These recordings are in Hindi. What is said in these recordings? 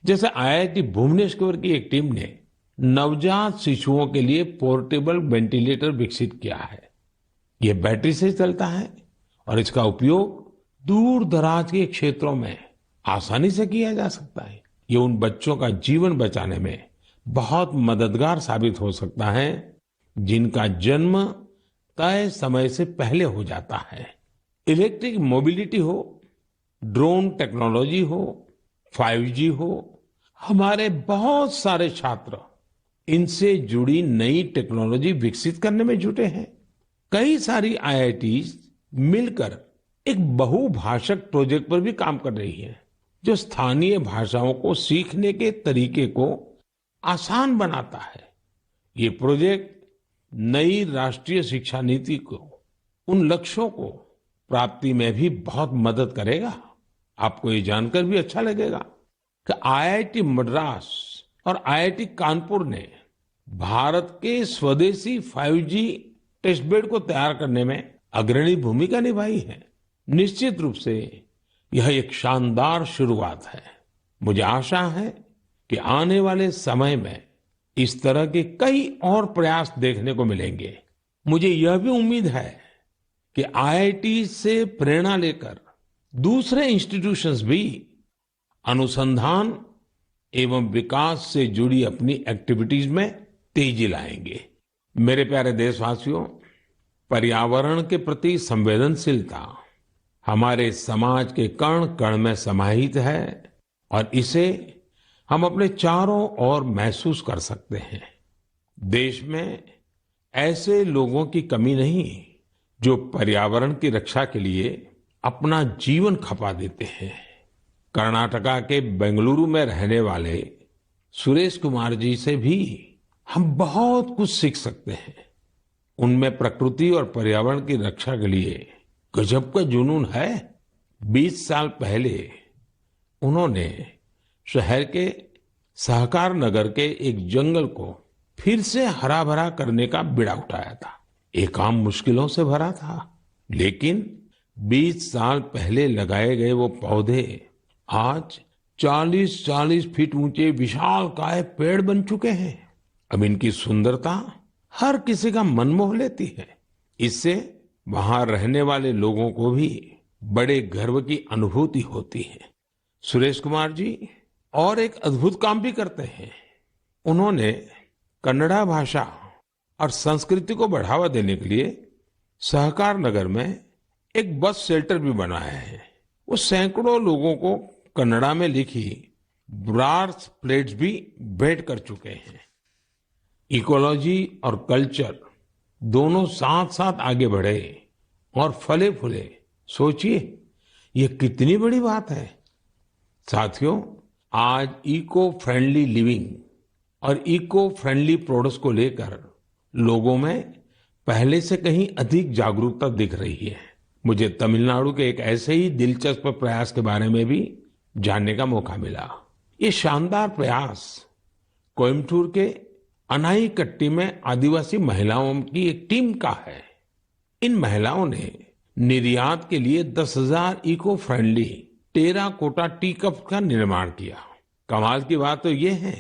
जैसे आईआईटी भुवनेश्वर की एक टीम ने नवजात शिशुओं के लिए पोर्टेबल वेंटिलेटर विकसित किया है। ये बैटरी से चलता है और इसका उपयोग दूर दराज के क्षेत्रों में आसानी से किया जा सकता है। ये उन बच्चों का जीवन बचाने में बहुत मददगार साबित हो सकता है जिनका जन्म तय समय से पहले हो जाता है। इलेक्ट्रिक मोबिलिटी हो, ड्रोन टेक्नोलॉजी हो, 5G हो, हमारे बहुत सारे छात्र इनसे जुड़ी नई टेक्नोलॉजी विकसित करने में जुटे हैं। कई सारी आईआईटीज मिलकर एक बहुभाषक प्रोजेक्ट पर भी काम कर रही है, जो स्थानीय भाषाओं को सीखने के तरीके को आसान बनाता है। ये प्रोजेक्ट नई राष्ट्रीय शिक्षा नीति को, उन लक्ष्यों को प्राप्ति में भी बहुत मदद करेगा। आपको ये जानकर भी अच्छा लगेगा कि आईआईटी मद्रास और आईआईटी कानपुर ने भारत के स्वदेशी 5G टेस्ट बेड को तैयार करने में अग्रणी भूमिका निभाई है। निश्चित रूप से यह एक शानदार शुरुआत है। मुझे आशा है कि आने वाले समय में इस तरह के कई और प्रयास देखने को मिलेंगे। मुझे यह भी उम्मीद है कि आईआईटी से प्रेरणा लेकर दूसरे इंस्टीट्यूशंस भी अनुसंधान एवं विकास से जुड़ी अपनी एक्टिविटीज में तेजी लाएंगे। मेरे प्यारे देशवासियों, पर्यावरण के प्रति संवेदनशीलता हमारे समाज के कण कण में समाहित है और इसे हम अपने चारों ओर महसूस कर सकते हैं। देश में ऐसे लोगों की कमी नहीं जो पर्यावरण की रक्षा के लिए अपना जीवन खपा देते हैं। कर्नाटका के बेंगलुरु में रहने वाले सुरेश कुमार जी से भी हम बहुत कुछ सीख सकते हैं। उनमें प्रकृति और पर्यावरण की रक्षा के लिए गजब का जुनून है। 20 साल पहले उन्होंने शहर के सहकार नगर के एक जंगल को फिर से हरा भरा करने का बीड़ा उठाया था। ये काम मुश्किलों से भरा था, लेकिन 20 साल पहले लगाए गए वो पौधे आज 40-40 फीट ऊंचे विशालकाय पेड़ बन चुके हैं। अब इनकी सुंदरता हर किसी का मन मोह लेती है। इससे वहां रहने वाले लोगों को भी बड़े गर्व की अनुभूति होती है। सुरेश कुमार जी और एक अद्भुत काम भी करते हैं। उन्होंने कन्नड़ा भाषा और संस्कृति को बढ़ावा देने के लिए सहकार नगर में एक बस शेल्टर भी बनाया है। वो सैकड़ों लोगों को कन्नड़ा में लिखी ब्रास प्लेट्स भी भेंट कर चुके हैं। इकोलॉजी और कल्चर दोनों साथ साथ आगे बढ़े और फले फूले। सोचिए, ये कितनी बड़ी बात है। साथियों, आज इको फ्रेंडली लिविंग और इको फ्रेंडली प्रोडक्ट्स को लेकर लोगों में पहले से कहीं अधिक जागरूकता दिख रही है। मुझे तमिलनाडु के एक ऐसे ही दिलचस्प प्रयास के बारे में भी जानने का मौका मिला। ये शानदार प्रयास कोयम्बटूर के अनाईकट्टी में आदिवासी महिलाओं की एक टीम का है। इन महिलाओं ने निर्यात के लिए 10,000 eco friendly terracotta tea cup का निर्माण किया। कमाल की बात तो ये है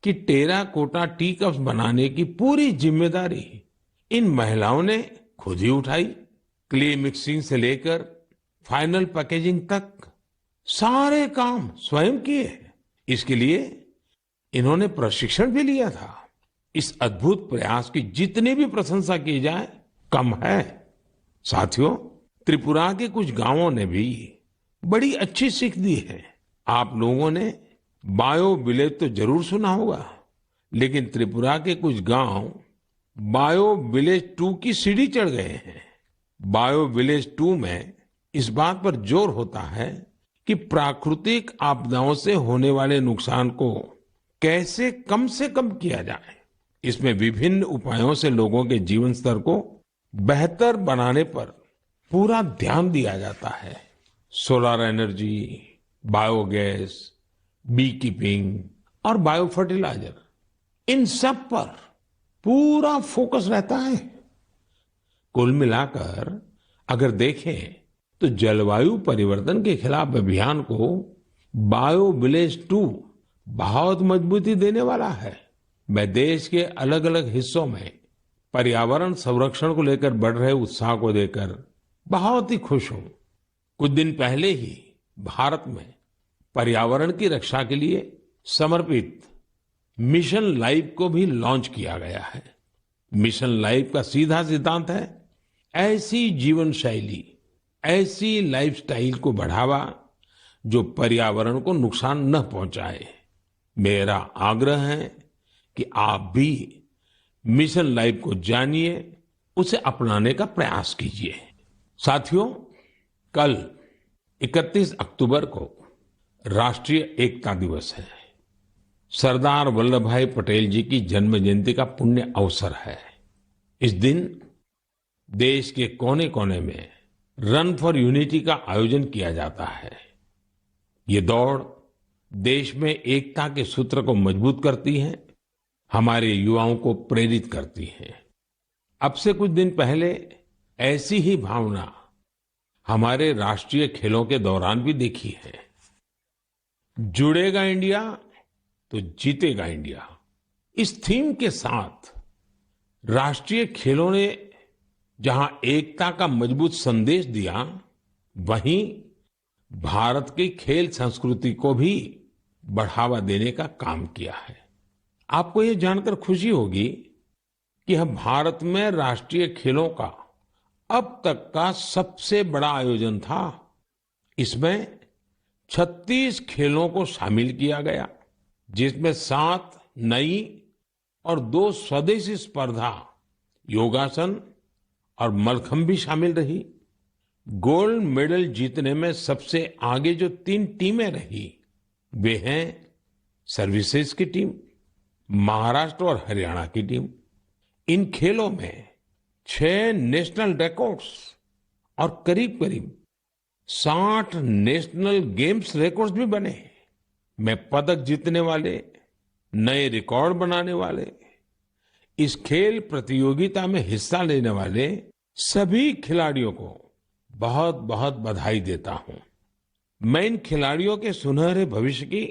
कि टेराकोटा टी कप्स बनाने की पूरी जिम्मेदारी इन महिलाओं ने खुद ही उठाई। क्ले मिक्सिंग से लेकर फाइनल पैकेजिंग तक सारे काम स्वयं किए। इसके लिए इन्होंने प्रशिक्षण भी लिया था। इस अद्भुत प्रयास की जितनी भी प्रशंसा की जाए कम है। साथियों, त्रिपुरा के कुछ गांवों ने भी बड़ी अच्छी सीख दी है। आप लोगों ने बायो विलेज तो जरूर सुना होगा, लेकिन त्रिपुरा के कुछ गांव बायो विलेज 2 की सीढ़ी चढ़ गए हैं। बायो विलेज 2 में इस बात पर जोर होता है कि प्राकृतिक आपदाओं से होने वाले नुकसान को कैसे कम से कम किया जाए। इसमें विभिन्न उपायों से लोगों के जीवन स्तर को बेहतर बनाने पर पूरा ध्यान दिया जाता है। Solar energy, biogas, beekeeping और बायो फर्टिलाइजर, इन सब पर पूरा फोकस रहता है। कुल मिलाकर अगर देखें तो जलवायु परिवर्तन के खिलाफ अभियान को बायो विलेज 2 बहुत मजबूती देने वाला है। मैं देश के अलग अलग हिस्सों में पर्यावरण संरक्षण को लेकर बढ़ रहे उत्साह को देकर बहुत ही खुश हूं। कुछ दिन पहले ही भारत में पर्यावरण की रक्षा के लिए समर्पित मिशन लाइफ को भी लॉन्च किया गया है। मिशन लाइफ का सीधा सिद्धांत है, ऐसी जीवन शैली, ऐसी लाइफस्टाइल को बढ़ावा जो पर्यावरण को नुकसान न पहुंचाए। मेरा आग्रह है कि आप भी मिशन लाइफ को जानिए, उसे अपनाने का प्रयास कीजिए। साथियों, कल 31 अक्टूबर को राष्ट्रीय एकता दिवस है। सरदार वल्लभ भाई पटेल जी की जन्म जयंती का पुण्य अवसर है। इस दिन देश के कोने कोने में रन फॉर यूनिटी का आयोजन किया जाता है। ये दौड़ देश में एकता के सूत्र को मजबूत करती है, हमारे युवाओं को प्रेरित करती है। अब से कुछ दिन पहले ऐसी ही भावना हमारे राष्ट्रीय खेलों के दौरान भी देखी है। जुड़ेगा इंडिया तो जीतेगा इंडिया, इस थीम के साथ राष्ट्रीय खेलों ने जहां एकता का मजबूत संदेश दिया, वहीं भारत की खेल संस्कृति को भी बढ़ावा देने का काम किया है। आपको ये जानकर खुशी होगी कि हम भारत में राष्ट्रीय खेलों का अब तक का सबसे बड़ा आयोजन था। इसमें 36 खेलों को शामिल किया गया, जिसमें 7 नई और 2 स्वदेशी स्पर्धा योगासन और मलखंब भी शामिल रही। गोल्ड मेडल जीतने में सबसे आगे जो 3 टीमें रही, वे हैं सर्विसेज की टीम, महाराष्ट्र और हरियाणा की टीम। इन खेलों में 6 नेशनल रिकॉर्ड्स और करीब करीब 60 नेशनल गेम्स रिकॉर्ड्स भी बने। मैं पदक जीतने वाले, नए रिकॉर्ड बनाने वाले, इस खेल प्रतियोगिता में हिस्सा लेने वाले सभी खिलाड़ियों को बहुत बहुत बधाई देता हूं। मैं इन खिलाड़ियों के सुनहरे भविष्य की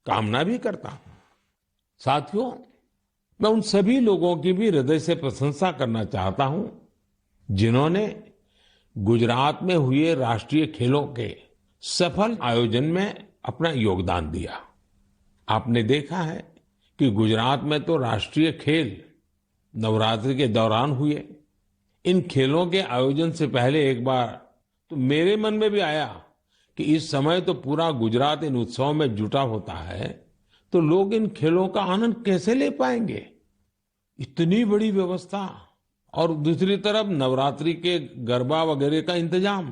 कामना भी करता हूं। साथियों, मैं उन सभी लोगों की भी हृदय से प्रशंसा करना चाहता हूं जिन्होंने गुजरात में हुए राष्ट्रीय खेलों के सफल आयोजन में अपना योगदान दिया। आपने देखा है कि गुजरात में तो राष्ट्रीय खेल नवरात्रि के दौरान हुए। इन खेलों के आयोजन से पहले एक बार तो मेरे मन में भी आया कि इस समय तो पूरा गुजरात इन उत्सवों में जुटा होता है, तो लोग इन खेलों का आनंद कैसे ले पाएंगे। इतनी बड़ी व्यवस्था और दूसरी तरफ नवरात्रि के गरबा वगैरह का इंतजाम,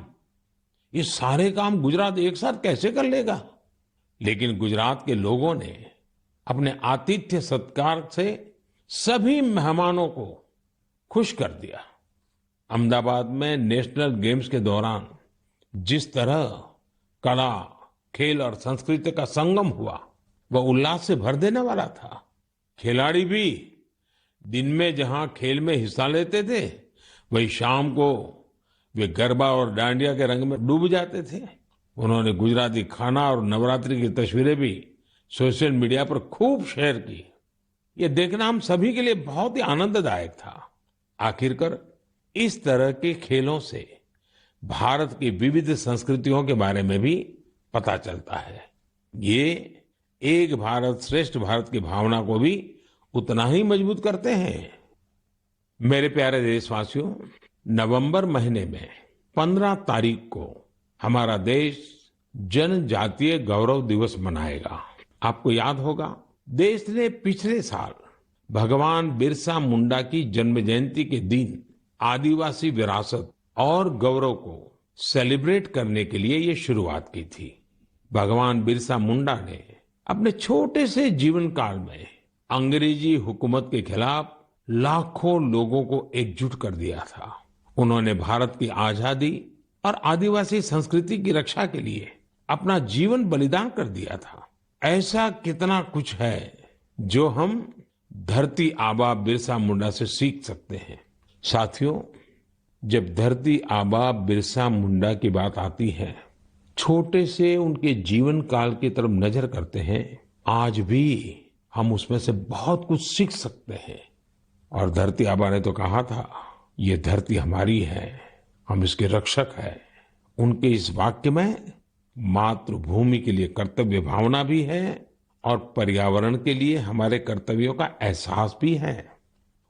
ये सारे काम गुजरात एक साथ कैसे कर लेगा। लेकिन गुजरात के लोगों ने अपने आतिथ्य सत्कार से सभी मेहमानों को खुश कर दिया। अहमदाबाद में नेशनल गेम्स के दौरान जिस तरह कला, खेल और संस्कृति का संगम हुआ, वह उल्लास से भर देने वाला था। खिलाड़ी भी दिन में जहां खेल में हिस्सा लेते थे, वही शाम को वे गरबा और डांडिया के रंग में डूब जाते थे। उन्होंने गुजराती खाना और नवरात्रि की तस्वीरें भी सोशल मीडिया पर खूब शेयर की। ये देखना हम सभी के लिए बहुत ही आनंददायक था। आखिरकार इस तरह के खेलों से भारत की विविध संस्कृतियों के बारे में भी पता चलता है। ये एक भारत श्रेष्ठ भारत की भावना को भी उतना ही मजबूत करते हैं। मेरे प्यारे देशवासियों, नवंबर महीने में 15 तारीख को हमारा देश जनजातीय गौरव दिवस मनाएगा। आपको याद होगा, देश ने पिछले साल भगवान बिरसा मुंडा की जन्म जयंती के दिन आदिवासी विरासत और गौरव को सेलिब्रेट करने के लिए ये शुरुआत की थी। भगवान बिरसा मुंडा ने अपने छोटे से जीवन काल में अंग्रेजी हुकूमत के खिलाफ लाखों लोगों को एकजुट कर दिया था। उन्होंने भारत की आजादी और आदिवासी संस्कृति की रक्षा के लिए अपना जीवन बलिदान कर दिया था। ऐसा कितना कुछ है जो हम धरती आबा बिरसा मुंडा से सीख सकते हैं। साथियों, जब धरती आबा बिरसा मुंडा की बात आती है, छोटे से उनके जीवन काल की तरफ नजर करते हैं आज भी हम उसमें से बहुत कुछ सीख सकते हैं। और धरती आबा ने तो कहा था, ये धरती हमारी है, हम इसके रक्षक हैं। उनके इस वाक्य में मातृभूमि के लिए कर्तव्य भावना भी है और पर्यावरण के लिए हमारे कर्तव्यों का एहसास भी है।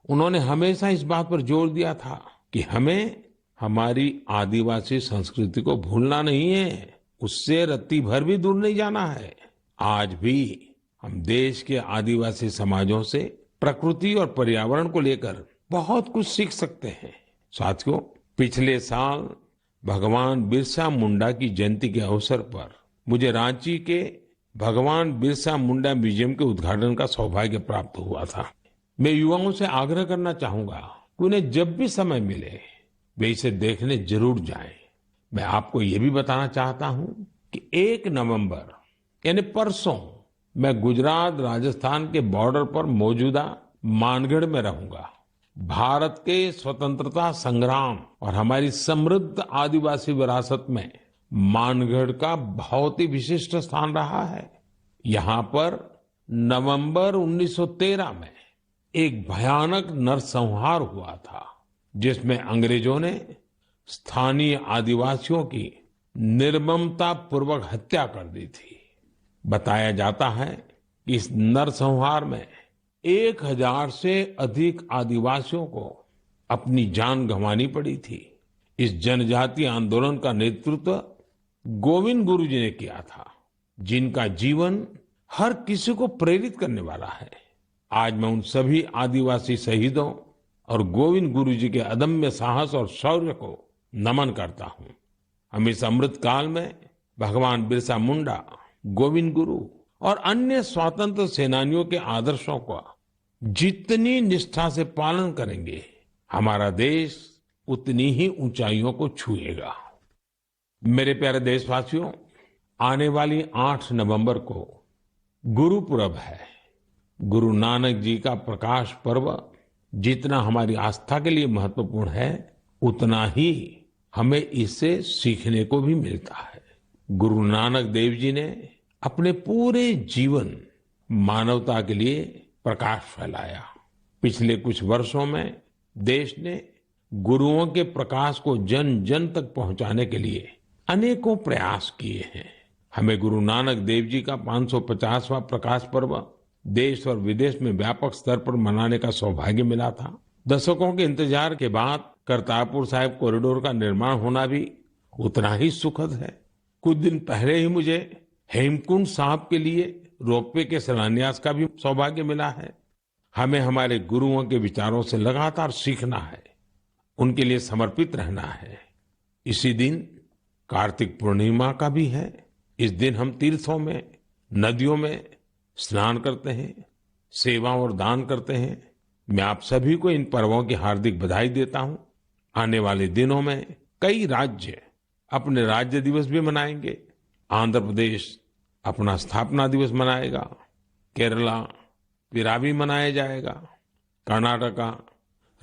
उन्होंने हमेशा इस बात पर जोर दिया था कि हमें हमारी आदिवासी संस्कृति को भूलना नहीं है, उससे रत्ती भर भी दूर नहीं जाना है। आज भी हम देश के आदिवासी समाजों से प्रकृति और पर्यावरण को लेकर बहुत कुछ सीख सकते हैं। साथियों, पिछले साल भगवान बिरसा मुंडा की जयंती के अवसर पर मुझे रांची के भगवान बिरसा मुंडा म्यूजियम के उद्घाटन का सौभाग्य प्राप्त हुआ था। मैं युवाओं से आग्रह करना चाहूंगा कि उन्हें जब भी समय मिले वे इसे देखने जरूर जाएं। मैं आपको ये भी बताना चाहता हूं कि 1 नवंबर यानी परसों मैं गुजरात राजस्थान के बॉर्डर पर मौजूदा मानगढ़ में रहूंगा। भारत के स्वतंत्रता संग्राम और हमारी समृद्ध आदिवासी विरासत में मानगढ़ का बहुत ही विशिष्ट स्थान रहा है। यहाँ पर नवंबर 1913 में एक भयानक नरसंहार हुआ था, जिसमें अंग्रेजों ने स्थानीय आदिवासियों की निर्ममता पूर्वक हत्या कर दी थी। बताया जाता है कि इस नरसंहार में 1000 से अधिक आदिवासियों को अपनी जान गंवानी पड़ी थी। इस जनजातीय आंदोलन का नेतृत्व गोविंद गुरु जी ने किया था, जिनका जीवन हर किसी को प्रेरित करने वाला है। आज मैं उन सभी आदिवासी शहीदों और गोविंद गुरु जी के अदम्य साहस और शौर्य को नमन करता हूं। हम इस अमृत काल में भगवान बिरसा मुंडा, गोविंद गुरु और अन्य स्वतंत्र सेनानियों के आदर्शों का जितनी निष्ठा से पालन करेंगे, हमारा देश उतनी ही ऊंचाइयों को छुएगा। मेरे प्यारे देशवासियों, आने वाली 8 नवंबर को गुरुपुरब है। गुरु नानक जी का प्रकाश पर्व जितना हमारी आस्था के लिए महत्वपूर्ण है, उतना ही हमें इससे सीखने को भी मिलता है। गुरु नानक देव जी ने अपने पूरे जीवन मानवता के लिए प्रकाश फैलाया। पिछले कुछ वर्षों में देश ने गुरुओं के प्रकाश को जन जन तक पहुंचाने के लिए अनेकों प्रयास किए हैं। हमें गुरु नानक देव जी का 550वां प्रकाश पर्व देश और विदेश में व्यापक स्तर पर मनाने का सौभाग्य मिला था। दशकों के इंतजार के बाद करतारपुर साहिब कॉरिडोर का निर्माण होना भी उतना ही सुखद है। कुछ दिन पहले ही मुझे हेमकुंड साहब के लिए रोपवे के शिलान्यास का भी सौभाग्य मिला है। हमें हमारे गुरुओं के विचारों से लगातार सीखना है, उनके लिए समर्पित रहना है। इसी दिन कार्तिक पूर्णिमा का भी है। इस दिन हम तीर्थों में, नदियों में स्नान करते हैं, सेवा और दान करते हैं। मैं आप सभी को इन पर्वों की हार्दिक बधाई देता हूं। आने वाले दिनों में कई राज्य अपने राज्य दिवस भी मनाएंगे। आंध्र प्रदेश अपना स्थापना दिवस मनाएगा, केरला पिरावी मनाया जाएगा, कर्नाटका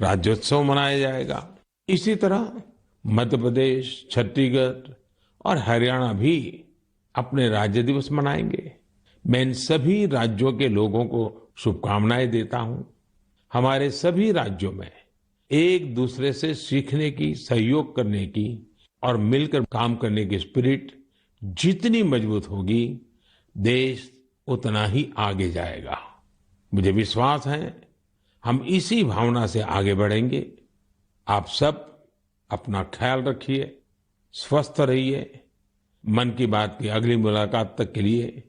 राज्योत्सव मनाया जाएगा। इसी तरह मध्य प्रदेश, छत्तीसगढ़ और हरियाणा भी अपने राज्य दिवस मनाएंगे। मैं इन सभी राज्यों के लोगों को शुभकामनाएं देता हूं। हमारे सभी राज्यों में एक दूसरे से सीखने की, सहयोग करने की और मिलकर काम करने की स्पिरिट जितनी मजबूत होगी, देश उतना ही आगे जाएगा। मुझे विश्वास है हम इसी भावना से आगे बढ़ेंगे। आप सब अपना ख्याल रखिए, स्वस्थ रहिए। मन की बात की अगली मुलाकात तक के लिए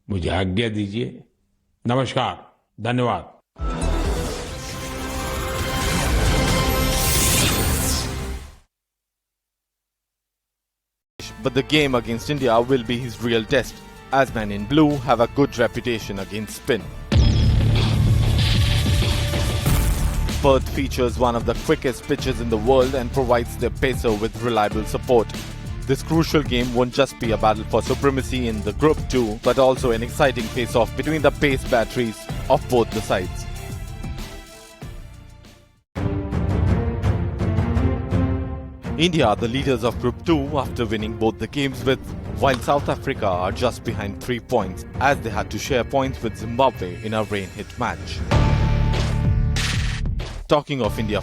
मुझे आज्ञा दीजिए। नमस्कार, धन्यवाद। But the game against India will be his real test, as men in blue have a good reputation against spin. Perth features one of the quickest pitches in the world and provides their pacer with reliable support. This crucial game won't just be a battle for supremacy in the Group 2, but also an exciting face-off between the pace batteries of both the sides. India are the leaders of Group 2 after winning both the games with while South Africa are just behind 3 points as they had to share points with Zimbabwe in a rain-hit match. Talking of India